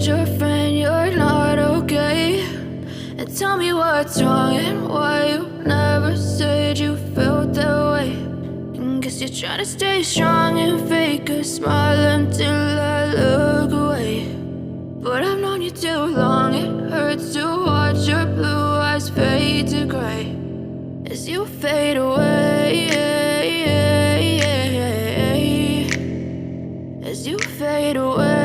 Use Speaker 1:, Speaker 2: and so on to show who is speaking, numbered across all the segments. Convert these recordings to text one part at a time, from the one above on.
Speaker 1: told your friend you're not okay? And tell me what's wrong and why you never said you felt that way. And guess you're trying to stay strong and fake a smile until I look away. But I've known you too long, it hurts to watch your blue eyes fade to gray as you fade away, as you fade away.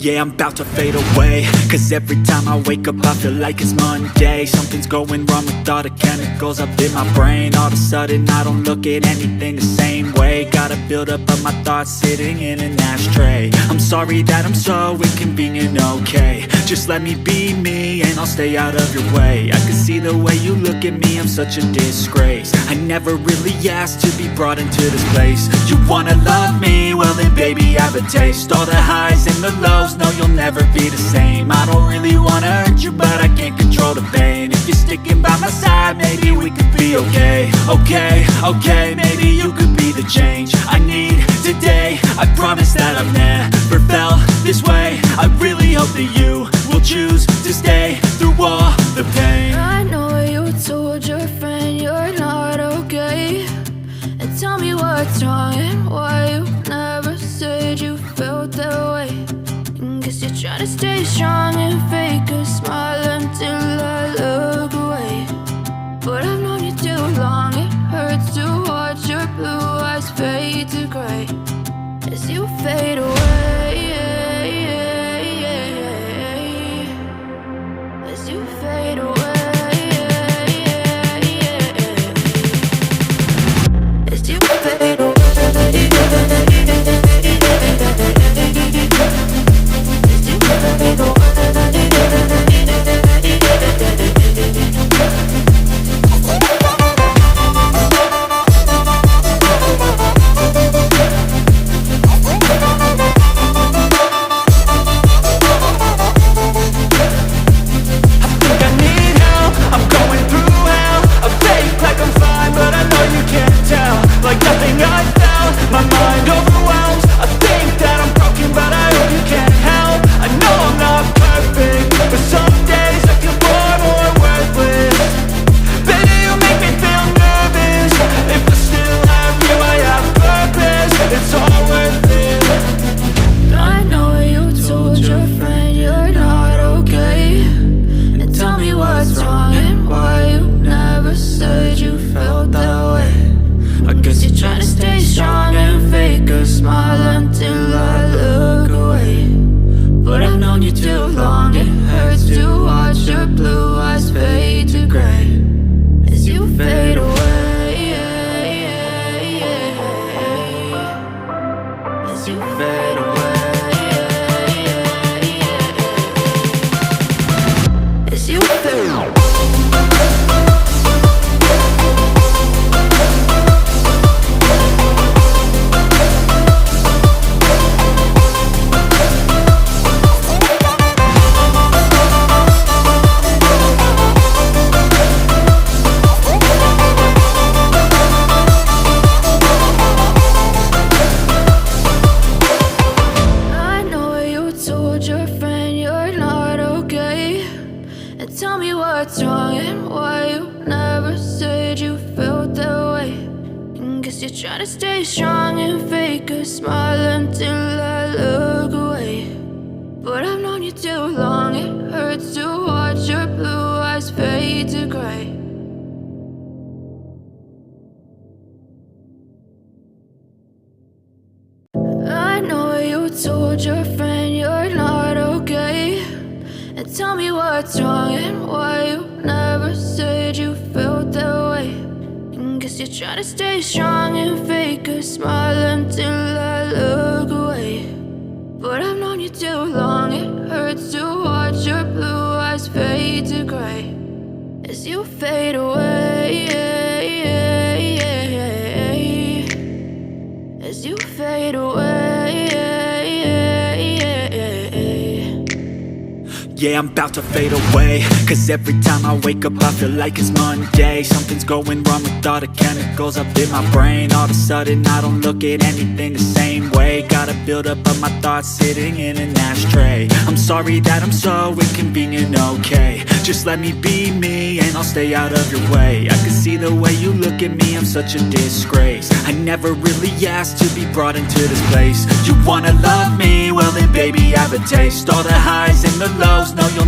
Speaker 2: Yeah, I'm about to fade away, cause every time I wake up I feel like it's Monday. Something's going wrong with all the chemicals up in my brain. All of a sudden I don't look at anything the same way. Got a buildup of my thoughts sitting in an ashtray. I'm sorry that I'm so inconvenient, okay? Just let me be me and I'll stay out of your way. I can see the way you look at me, I'm such a disgrace. I never really asked to be brought into this place. You wanna love me? Well then baby have a taste. All the highs and the lows, no you'll never be the same. I don't really wanna hurt you but I can't control the pain. If you're sticking by my side maybe we could be okay. Okay, maybe you could be the change I need today. I promise that I've never felt this way. I really hope that you will choose to stay through all the pain.
Speaker 1: I know you told your friend you're not okay. And tell me what's wrong and why you never said you felt that way. And guess you're trying to stay strong and fake a smile until I look away. But I've known you too long, it hurts to watch your blue eyes fade to gray as you fade away, as you fade away, as you fade away.
Speaker 2: Yeah, I'm about to fade away, cause every time I wake up I feel like it's Monday. Something's going wrong with all the chemicals up in my brain. All of a sudden I don't look at anything the same way. Gotta build up of my thoughts sitting in an ashtray. I'm sorry that I'm so inconvenient, okay. Just let me be me and I'll stay out of your way. I can see the way you look at me, I'm such a disgrace. I never really asked to be brought into this place. You wanna love me? Well then baby, have a taste. All the highs and the lows, no you'll